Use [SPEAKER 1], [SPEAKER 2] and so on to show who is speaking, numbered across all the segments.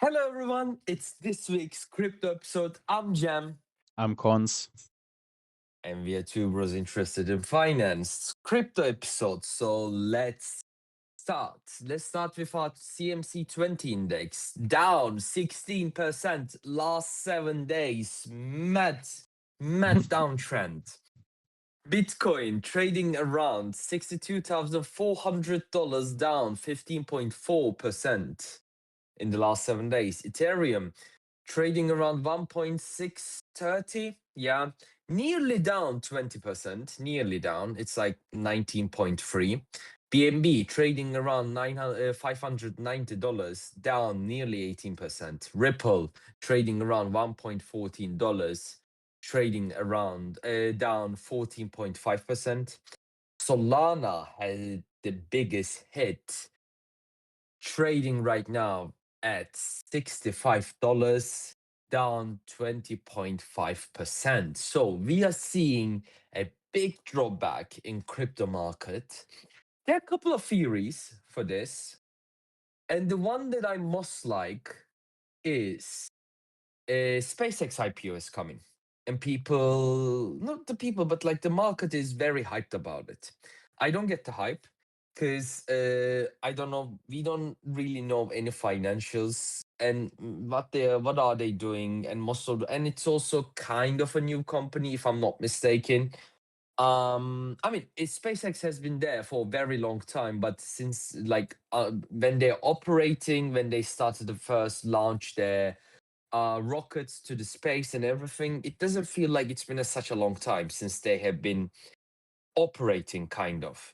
[SPEAKER 1] Hello, everyone. It's this week's crypto episode. I'm Jam,
[SPEAKER 2] I'm Cons.
[SPEAKER 1] and we are two bros interested in finance. Crypto episode. So let's start. Let's start with our CMC 20 index, down 16% last 7 days. Mad downtrend. Bitcoin trading around $62,400, down 15.4% in the last 7 days. Ethereum trading around 1.630. Yeah, nearly down 20%. Nearly down. It's like 19.3. BNB trading around $590, down nearly 18%. Ripple trading around $1.14, trading around down 14.5%. Solana had the biggest hit, trading right now at $65, down 20.5%. So we are seeing a big drawback in crypto market. There are a couple of theories for this. And the one that I most like is SpaceX IPO is coming. And people, not the people, but like the market is very hyped about it. I don't get the hype because I don't know. We don't really know any financials and what are they doing, and and it's also kind of a new company, if I'm not mistaken. I mean, SpaceX has been there for a very long time, but since like when they're operating, when they started the first launch their rockets to the space and everything, it doesn't feel like it's been such a long time since they have been operating, kind of.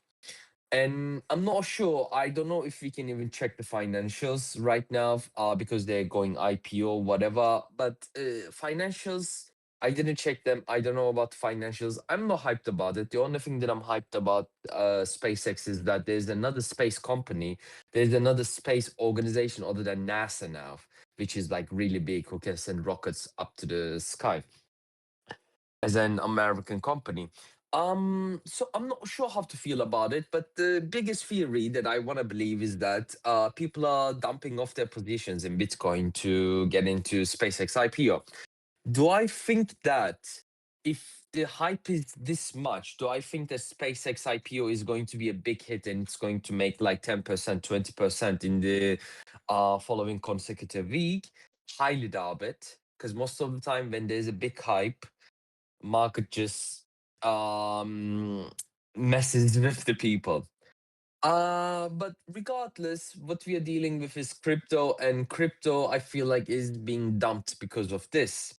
[SPEAKER 1] And I'm not sure. I don't know if we can even check the financials right now, because they're going IPO, whatever. But financials, I didn't check them. I don't know about financials. I'm not hyped about it. The only thing that I'm hyped about SpaceX is that there's another space company, there's another space organization other than NASA now, which is like really big, who can send rockets up to the sky as an American company. So I'm not sure how to feel about it, but the biggest theory that I want to believe is that people are dumping off their positions in Bitcoin to get into SpaceX IPO. Do I think that if the hype is this much, do I think that SpaceX IPO is going to be a big hit and it's going to make like 10%, 20% in the following consecutive week? Highly doubt it, because most of the time when there's a big hype, market just um messes with the people. But regardless, what we are dealing with is crypto, and crypto I feel like is being dumped because of this.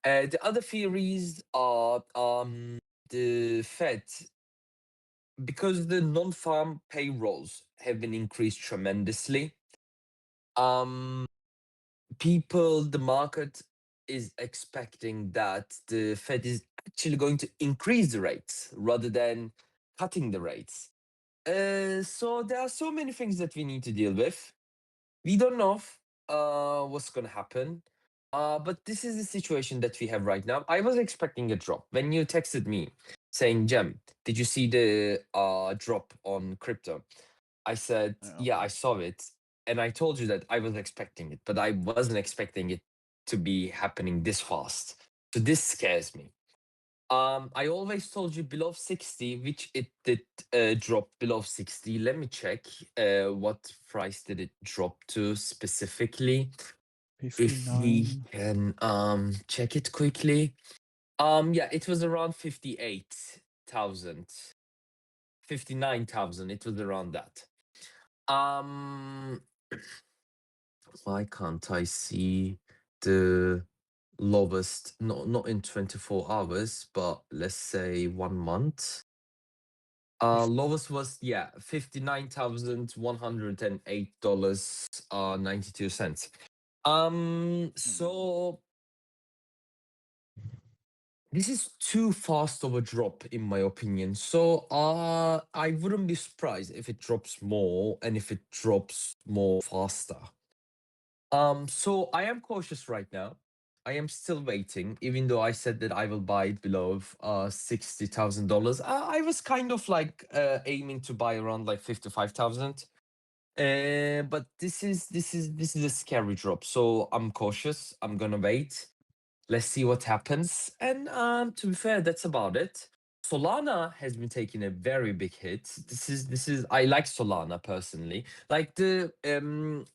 [SPEAKER 1] The other theories are the Fed, because the non-farm payrolls have been increased tremendously. Um the market is expecting that the Fed is actually going to increase the rates rather than cutting the rates. So there are so many things that we need to deal with. We don't know what's going to happen. But this is the situation that we have right now. I was expecting a drop. When you texted me saying, Jem, did you see the drop on crypto? I said, yeah, I saw it. And I told you that I was expecting it, but I wasn't expecting it to be happening this fast. So this scares me. I always told you below 60, which it did drop below 60. Let me check. What price did it drop to specifically? If we
[SPEAKER 2] 59.
[SPEAKER 1] can check it quickly. Yeah, it was around 58,000. 59,000. It was around that. Um, why can't I see the lowest? No, not in 24 hours, but let's say 1 month. Lowest was, yeah, $59,108, 92 cents. So this is too fast of a drop in my opinion. So I wouldn't be surprised if it drops more and if it drops more faster. So I am cautious right now. I am still waiting, even though I said that I will buy it below $60,000. I was kind of like aiming to buy around like 55,000. But this is a scary drop. So I'm cautious. I'm gonna wait. Let's see what happens. And to be fair, that's about it. Solana has been taking a very big hit. This is I like Solana personally. Like the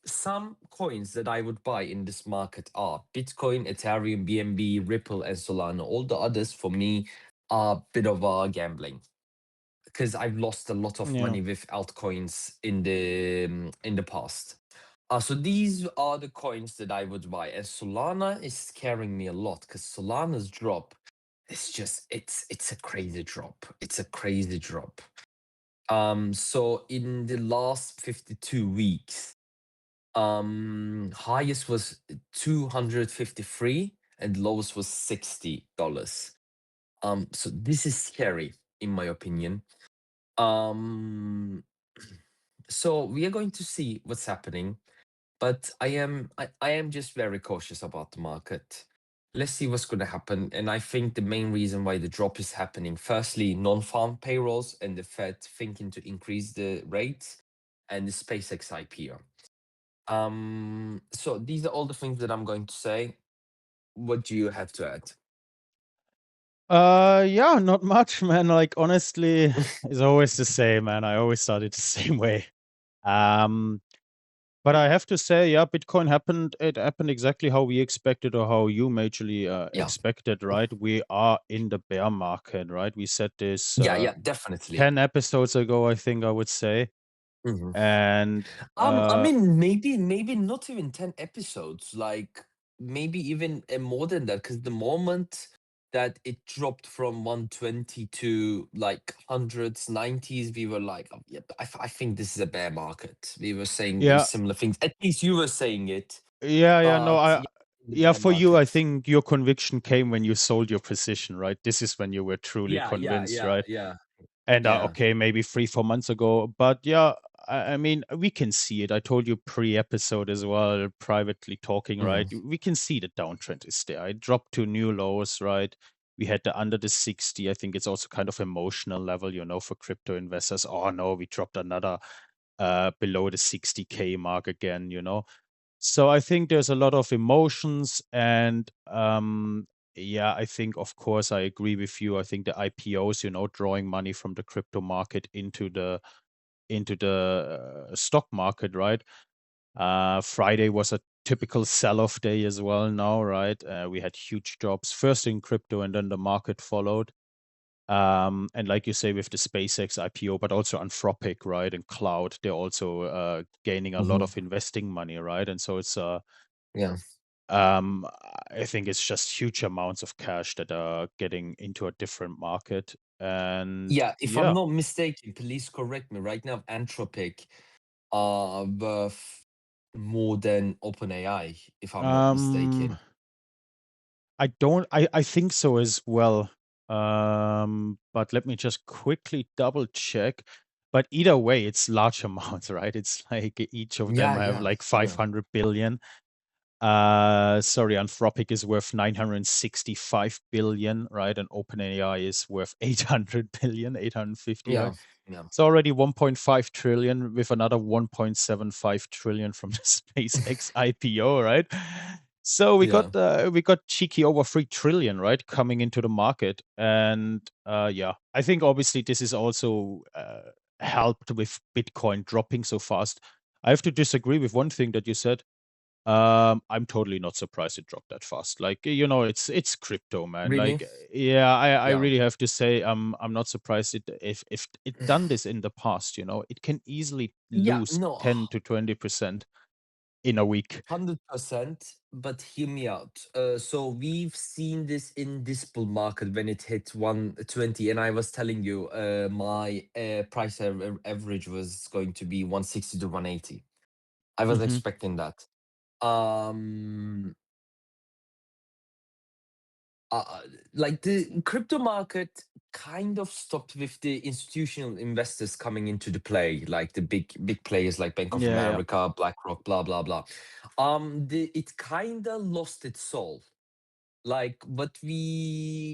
[SPEAKER 1] some coins that I would buy in this market are Bitcoin, Ethereum, BNB, Ripple, and Solana. All the others for me are a bit of a gambling because I've lost a lot of
[SPEAKER 2] Yeah.
[SPEAKER 1] money with altcoins in the past. So these are the coins that I would buy, and Solana is scaring me a lot because Solana's drop is just it's a crazy drop. It's a crazy drop. So in the last 52 weeks, highest was 253 and lowest was $60. So this is scary in my opinion. Um, so we are going to see what's happening, but I am just very cautious about the market. Let's see what's going to happen. And I think the main reason why the drop is happening, firstly, non-farm payrolls and the Fed thinking to increase the rates and the SpaceX IPO. So these are all the things that I'm going to say. What do you have to add?
[SPEAKER 2] Yeah, not much, man. Like honestly, it's always the same, man. I always started the same way. Um, but I have to say, yeah, Bitcoin happened. It happened exactly how we expected, or how you majorly
[SPEAKER 1] Yeah.
[SPEAKER 2] expected, right? We are in the bear market, right? We said this
[SPEAKER 1] Yeah, yeah, definitely.
[SPEAKER 2] 10 episodes ago, I think I would say,
[SPEAKER 1] Mhm.
[SPEAKER 2] and
[SPEAKER 1] I mean, maybe not even 10 episodes, like maybe even more than that, because the moment that it dropped from 120 to like hundreds, 90s, we were like, oh, yeah, I think this is a bear market. We were saying those
[SPEAKER 2] yeah,
[SPEAKER 1] similar things. At least you were saying it,
[SPEAKER 2] yeah, no,
[SPEAKER 1] but
[SPEAKER 2] I
[SPEAKER 1] yeah, in the
[SPEAKER 2] yeah,
[SPEAKER 1] bear
[SPEAKER 2] for you, I
[SPEAKER 1] market.
[SPEAKER 2] think your conviction came when you sold your position, right? This is when you were truly
[SPEAKER 1] Yeah, yeah,
[SPEAKER 2] convinced,
[SPEAKER 1] yeah,
[SPEAKER 2] right?
[SPEAKER 1] yeah,
[SPEAKER 2] And
[SPEAKER 1] yeah.
[SPEAKER 2] okay, maybe 3, 4 months ago, but yeah, I mean, we can see it. I told you pre-episode as well, privately talking, right?
[SPEAKER 1] Mhm,
[SPEAKER 2] We can see the downtrend is there. I dropped to new lows, right? We had the under the 60. I think it's also kind of emotional level, for crypto investors. Oh no, we dropped another below the 60K mark again. So I think there's a lot of emotions, and yeah, I think of course I agree with you. I think the IPOs, drawing money from the crypto market into the stock market, right? Friday was a typical sell-off day as well now, right? We had huge drops first in crypto, and then the market followed. And like you say, with the SpaceX IPO, but also Anthropic, right, and cloud, they're also gaining a lot
[SPEAKER 1] mhm.
[SPEAKER 2] of investing money, right? And so it's
[SPEAKER 1] Yeah.
[SPEAKER 2] um, I think it's just huge amounts of cash that are getting into a different market. And
[SPEAKER 1] Yeah, if I'm
[SPEAKER 2] yeah,
[SPEAKER 1] not mistaken, please correct me. Right now, Anthropic are worth more than OpenAI, if I'm not
[SPEAKER 2] um,
[SPEAKER 1] mistaken.
[SPEAKER 2] I think so as well. But let me just quickly double check. But either way, it's large amounts, right? It's like each of them
[SPEAKER 1] Yeah,
[SPEAKER 2] have
[SPEAKER 1] yeah,
[SPEAKER 2] like
[SPEAKER 1] yeah,
[SPEAKER 2] 500 billion. Sorry, Anthropic is worth 965 billion, right? And OpenAI is worth 800 billion, 850,
[SPEAKER 1] yeah,
[SPEAKER 2] right?
[SPEAKER 1] yeah,
[SPEAKER 2] It's already 1.5 trillion with another 1.75 trillion from the SpaceX IPO, right? So we got
[SPEAKER 1] yeah,
[SPEAKER 2] cheeky over 3 trillion, right, coming into the market. And yeah, I think obviously this is also helped with Bitcoin dropping so fast. I have to disagree with one thing that you said. I'm totally not surprised it dropped that fast. Like, it's crypto, man.
[SPEAKER 1] really?
[SPEAKER 2] Like, yeah, I
[SPEAKER 1] Yeah,
[SPEAKER 2] really have to say, I'm not surprised if it done this in the past. It can easily
[SPEAKER 1] yeah,
[SPEAKER 2] lose
[SPEAKER 1] no,
[SPEAKER 2] 10 to 20% in a week.
[SPEAKER 1] 100%. But hear me out. So we've seen this in this bull market when it hit 120, and I was telling you, my price average was going to be 160 to 180. I was
[SPEAKER 2] Hmm.
[SPEAKER 1] expecting that. Um, uh, like the crypto market kind of stopped with the institutional investors coming into the play, like the big players like Bank of
[SPEAKER 2] Yeah, yeah.
[SPEAKER 1] America, BlackRock, blah blah blah. It kind of lost its soul. Like what we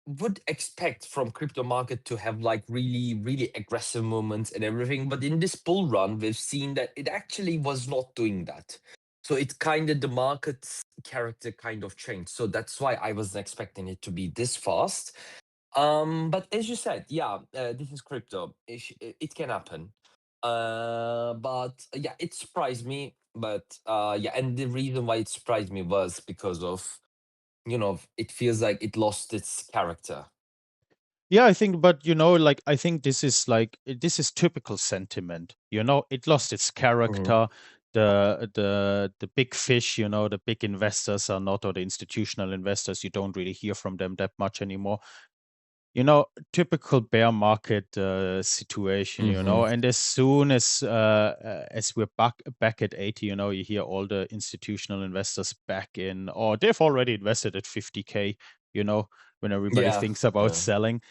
[SPEAKER 1] would expect from crypto market to have like really, really aggressive movements and everything. But in this bull run, we've seen that it actually was not doing that. So it kind of, the market's character kind of changed. So that's why I wasn't expecting it to be this fast. But as you said, yeah, this is crypto. It can happen. But yeah, it surprised me. But yeah, and the reason why it surprised me was because of, it feels like it lost its character.
[SPEAKER 2] Yeah, I think, but like I think this is this is typical sentiment. It lost its
[SPEAKER 1] Hmm.
[SPEAKER 2] character. The big fish, the big investors are not, or the institutional investors, you don't really hear from them that much anymore. Typical bear market situation,
[SPEAKER 1] Hmm.
[SPEAKER 2] and as soon as we're back at 80, you hear all the institutional investors back in, or they've already invested at 50K, you know, when everybody
[SPEAKER 1] Yeah,
[SPEAKER 2] thinks about
[SPEAKER 1] yeah,
[SPEAKER 2] selling.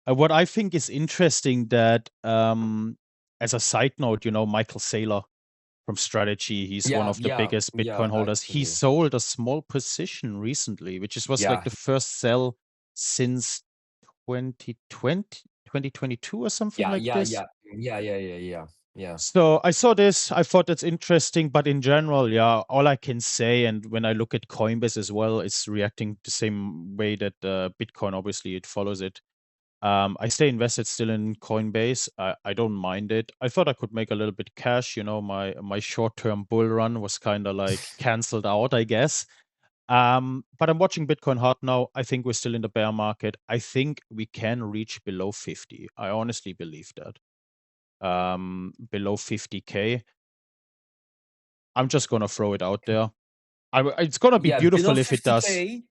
[SPEAKER 2] What I think is interesting that, as a side note, Michael Saylor from Strategy, he's one
[SPEAKER 1] yeah,
[SPEAKER 2] of the
[SPEAKER 1] yeah,
[SPEAKER 2] biggest
[SPEAKER 1] yeah.
[SPEAKER 2] Bitcoin holders. He
[SPEAKER 1] Actually,
[SPEAKER 2] sold a small position recently, which was like
[SPEAKER 1] yeah,
[SPEAKER 2] the first sell since 2020, 2022 or something
[SPEAKER 1] yeah,
[SPEAKER 2] like
[SPEAKER 1] yeah,
[SPEAKER 2] this.
[SPEAKER 1] yeah, yeah, yeah, yeah, yeah, yeah.
[SPEAKER 2] So I saw this, I thought that's interesting, but in general, yeah, all I can say, and when I look at Coinbase as well, it's reacting the same way that Bitcoin, obviously, it follows it. I stay invested still in Coinbase. I don't mind it. I thought I could make a little bit cash. My short term bull run was kind of like canceled out, I guess. But I'm watching Bitcoin hard now. I think we're still in the bear market. I think we can reach below 50. I honestly believe that. Below 50K. I'm just gonna throw it out there. It's gonna be
[SPEAKER 1] Yeah, below
[SPEAKER 2] beautiful if it does.
[SPEAKER 1] 50K.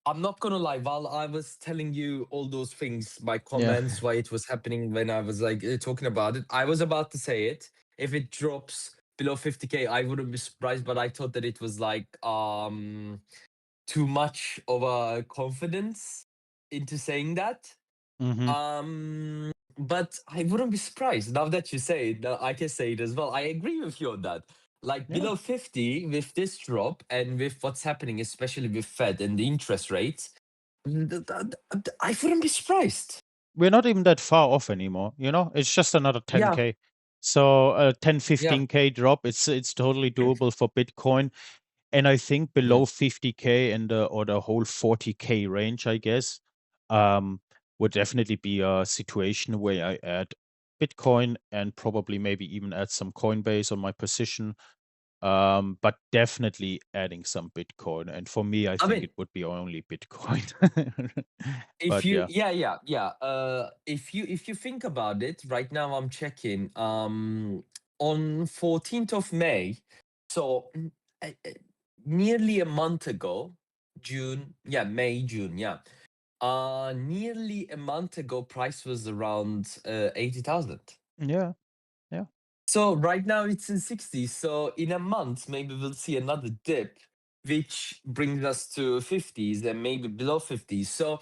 [SPEAKER 1] I'm not gonna lie, while I was telling you all those things, my
[SPEAKER 2] Yeah.
[SPEAKER 1] comments, why it was happening when I was like talking about it, I was about to say it. If it drops below 50K, I wouldn't be surprised, but I thought that it was like too much of a confidence into saying that.
[SPEAKER 2] Hmm.
[SPEAKER 1] But I wouldn't be surprised now that you say it. Now I can say it as well. I agree with you on that. Like
[SPEAKER 2] Yeah.
[SPEAKER 1] below 50 with this drop and with what's happening, especially with Fed and the interest rates, I wouldn't be surprised.
[SPEAKER 2] We're not even that far off anymore. It's just another
[SPEAKER 1] Yeah,
[SPEAKER 2] 10K. So 10,
[SPEAKER 1] yeah.
[SPEAKER 2] 15K drop. It's totally doable for Bitcoin. And I think
[SPEAKER 1] Mm.
[SPEAKER 2] below 50K and or the whole 40K range, I guess, um, would definitely be a situation where I add Bitcoin and probably maybe even add some Coinbase on my position. But definitely adding some Bitcoin. And for me, I
[SPEAKER 1] I
[SPEAKER 2] think
[SPEAKER 1] mean,
[SPEAKER 2] it would be only Bitcoin.
[SPEAKER 1] if
[SPEAKER 2] But
[SPEAKER 1] you,
[SPEAKER 2] yeah.
[SPEAKER 1] yeah, yeah, yeah. If you think about it, right now I'm checking. On 14th of May, so nearly a month ago, June, yeah, May, June, yeah. Nearly a month ago, price was around 80,000.
[SPEAKER 2] Yeah. Yeah.
[SPEAKER 1] So right now it's in 60. So in a month, maybe we'll see another dip, which brings us to 50s and maybe below 50s. So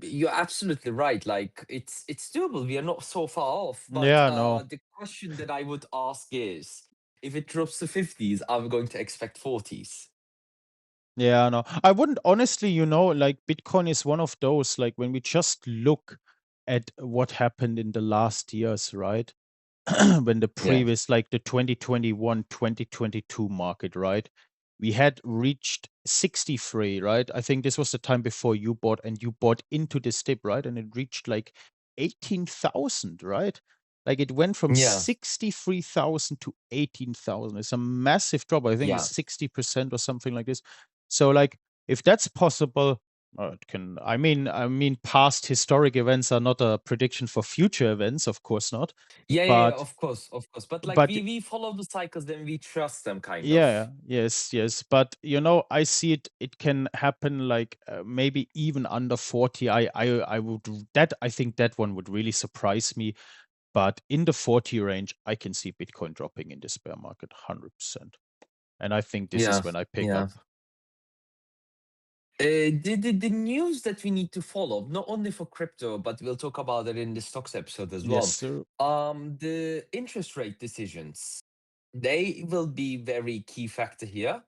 [SPEAKER 1] you're absolutely right. Like it's doable. We are not so far off. But
[SPEAKER 2] Yeah, no.
[SPEAKER 1] the question that I would ask is, if it drops to 50s, are we going to expect 40s?
[SPEAKER 2] Yeah, no. I wouldn't honestly, like Bitcoin is one of those, like when we just look at what happened in the last years, right? When the
[SPEAKER 1] Yeah.
[SPEAKER 2] previous, like the 2021, 2022 market, right? We had reached 63, right? I think this was the time before you bought, and you bought into this dip, right? And it reached like 18,000, right? Like it went from
[SPEAKER 1] Yeah.
[SPEAKER 2] 63,000 to 18,000. It's a massive drop. I think it's
[SPEAKER 1] Yeah.
[SPEAKER 2] 60% or something like this. So like if that's possible, it can, I mean past historic events are not a prediction for future events, of course not.
[SPEAKER 1] Yeah, yeah, yeah,
[SPEAKER 2] But
[SPEAKER 1] of course, of course. But like
[SPEAKER 2] but
[SPEAKER 1] we follow the cycles, then we trust them, kind
[SPEAKER 2] yeah,
[SPEAKER 1] of.
[SPEAKER 2] yes, yes. But I see it can happen like maybe even under 40. I would that I think that one would really surprise me. But in the 40 range, I can see Bitcoin dropping in this bear market 100%. And I think this is
[SPEAKER 1] Yeah,
[SPEAKER 2] when I pick
[SPEAKER 1] yeah.
[SPEAKER 2] up.
[SPEAKER 1] The news that we need to follow, not only for crypto, but we'll talk about it in the stocks episode as
[SPEAKER 2] Yes,
[SPEAKER 1] well.
[SPEAKER 2] sir.
[SPEAKER 1] The interest rate decisions, they will be very key factor here,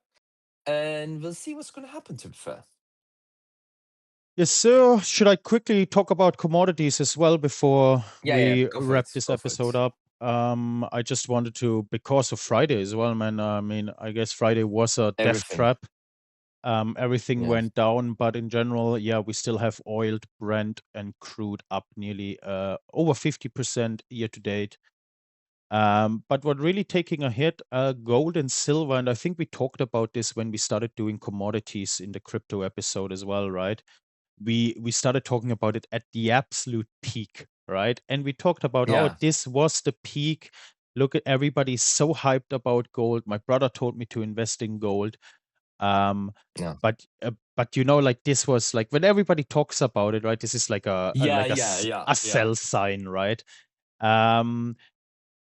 [SPEAKER 1] and we'll see what's going to happen. To be fair.
[SPEAKER 2] Yes, sir. Should I quickly talk about commodities as well before
[SPEAKER 1] Yeah, yeah,
[SPEAKER 2] we
[SPEAKER 1] go for
[SPEAKER 2] wrap
[SPEAKER 1] it.
[SPEAKER 2] this
[SPEAKER 1] Go for
[SPEAKER 2] episode
[SPEAKER 1] it.
[SPEAKER 2] up? I just wanted to, because of Friday as well, man. I mean, I guess Friday was a death
[SPEAKER 1] Everything.
[SPEAKER 2] trap. Everything
[SPEAKER 1] Yeah.
[SPEAKER 2] went down, but in general, yeah, we still have oil, Brent, and crude up nearly over 50% year to date. But what really taking a hit, gold and silver, and I think we talked about this when we started doing commodities in the crypto episode as well, right? We started talking about it at the absolute peak, right? And we talked about, oh,
[SPEAKER 1] Yeah.
[SPEAKER 2] this was the peak. Look at everybody so hyped about gold. My brother told me to invest in gold. Um,
[SPEAKER 1] Yeah.
[SPEAKER 2] but like this was like when everybody talks about it, right? This is like
[SPEAKER 1] Yeah, yeah, yeah,
[SPEAKER 2] a
[SPEAKER 1] yeah.
[SPEAKER 2] sell sign, right? Um,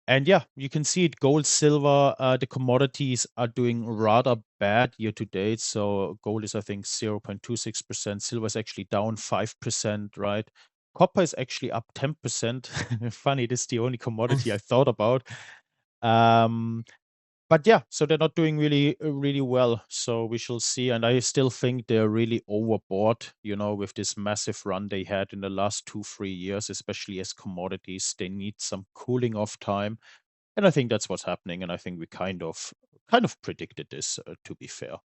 [SPEAKER 2] and yeah, you can see it. Gold, silver, the commodities are doing rather bad year to date. So gold is, I think, 0.26%. Silver is actually down 5%, right? Copper is actually up 10%. Funny, this is the only commodity I thought about. Um, but yeah, so they're not doing really well. So we shall see. And I still think they're really overbought, with this massive run they had in the last 2, 3 years, especially as commodities. They need some cooling off time, and I think that's what's happening, and I think we kind of predicted this, to be fair.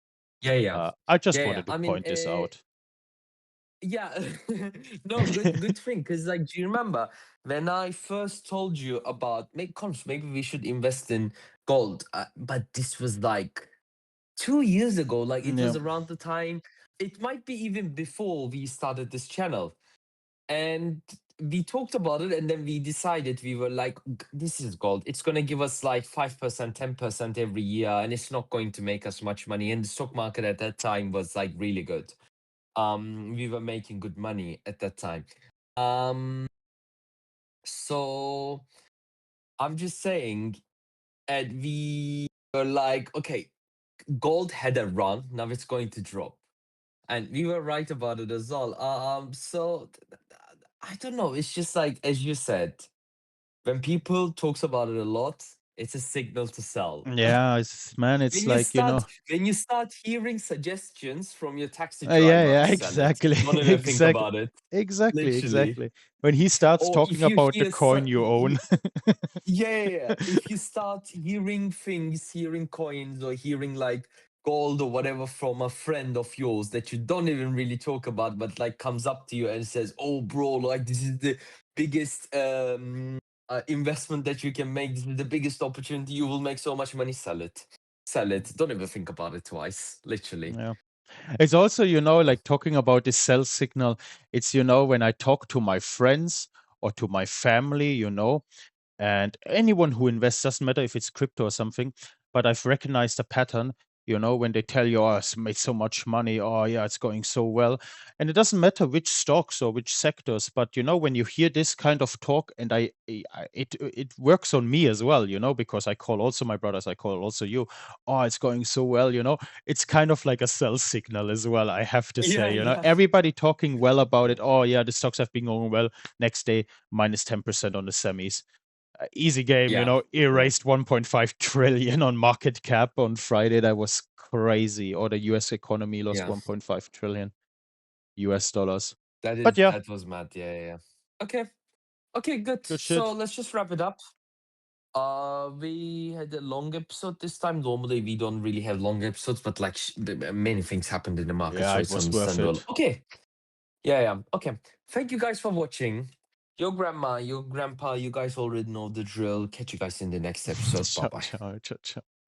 [SPEAKER 1] Yeah, yeah.
[SPEAKER 2] I just
[SPEAKER 1] Yeah, yeah.
[SPEAKER 2] wanted to
[SPEAKER 1] I mean,
[SPEAKER 2] point this out.
[SPEAKER 1] yeah. No, good thing. Because, like, do you remember when I first told you about maybe we should invest in gold? But this was like 2 years ago. Like, it
[SPEAKER 2] Yeah.
[SPEAKER 1] was around the time. It might be even before we started this channel. And we talked about it, and then we decided, we were like, This is gold. It's going to give us like 5%, 10% every year, and it's not going to make us much money." And the stock market at that time was like really good. We were making good money at that time. um so I'm just saying, and we were like, okay, gold had a run, now it's going to drop. And we were right about it as well. I don't know, it's just like, as you said, when people talks about it a lot, it's a signal to sell.
[SPEAKER 2] Yeah, man, it's
[SPEAKER 1] when you
[SPEAKER 2] like,
[SPEAKER 1] start when you start hearing suggestions from your taxi
[SPEAKER 2] yeah,
[SPEAKER 1] driver,
[SPEAKER 2] yeah,
[SPEAKER 1] sell it.
[SPEAKER 2] exactly,
[SPEAKER 1] Don't even think
[SPEAKER 2] exactly,
[SPEAKER 1] about it.
[SPEAKER 2] exactly,
[SPEAKER 1] Literally.
[SPEAKER 2] exactly. When he starts
[SPEAKER 1] Or
[SPEAKER 2] talking
[SPEAKER 1] if you
[SPEAKER 2] about the
[SPEAKER 1] hear
[SPEAKER 2] coin you own.
[SPEAKER 1] yeah, yeah, yeah. If you start hearing things, hearing coins, or hearing like gold or whatever from a friend of yours that you don't even really talk about, but like comes up to you and says, "Oh, bro, like this is the biggest investment that you can make. This is the biggest opportunity. You will make so much money. Sell it, sell it. Don't even think about it twice. Literally."
[SPEAKER 2] Yeah. It's also, like talking about this cell signal, it's, when I talk to my friends or to my family, and anyone who invests, doesn't matter if it's crypto or something, but I've recognized a pattern, when they tell you, oh, it's made so much money, oh yeah, it's going so well. And it doesn't matter which stocks or which sectors, but when you hear this kind of talk, and it works on me as well, because I call also my brothers, I call also you, oh, it's going so well, it's kind of like a sell signal as well, I have to
[SPEAKER 1] Yeah,
[SPEAKER 2] say,
[SPEAKER 1] yeah,
[SPEAKER 2] everybody talking well about it. Oh yeah, the stocks have been going well. Next day, minus 10% on the semis. Easy game,
[SPEAKER 1] yeah, yeah,
[SPEAKER 2] erased 1.5 trillion on market cap on Friday. That was crazy. Or the US economy lost
[SPEAKER 1] yeah.
[SPEAKER 2] 1.5 trillion US dollars.
[SPEAKER 1] That
[SPEAKER 2] But
[SPEAKER 1] is
[SPEAKER 2] yeah,
[SPEAKER 1] that was mad. Yeah, yeah, yeah. Okay, okay, good.
[SPEAKER 2] good
[SPEAKER 1] So
[SPEAKER 2] shit.
[SPEAKER 1] let's just wrap it up. We had a long episode this time. Normally, we don't really have long episodes, but like many things happened in the market,
[SPEAKER 2] Yeah,
[SPEAKER 1] so
[SPEAKER 2] it
[SPEAKER 1] it's
[SPEAKER 2] was worth
[SPEAKER 1] understandable.
[SPEAKER 2] it.
[SPEAKER 1] Okay, yeah, yeah. Okay, thank you guys for watching. Your grandma, your grandpa, you guys already know the drill. Catch you guys in the next episode. Bye
[SPEAKER 2] Ciao,
[SPEAKER 1] bye.
[SPEAKER 2] ciao, ciao, ciao.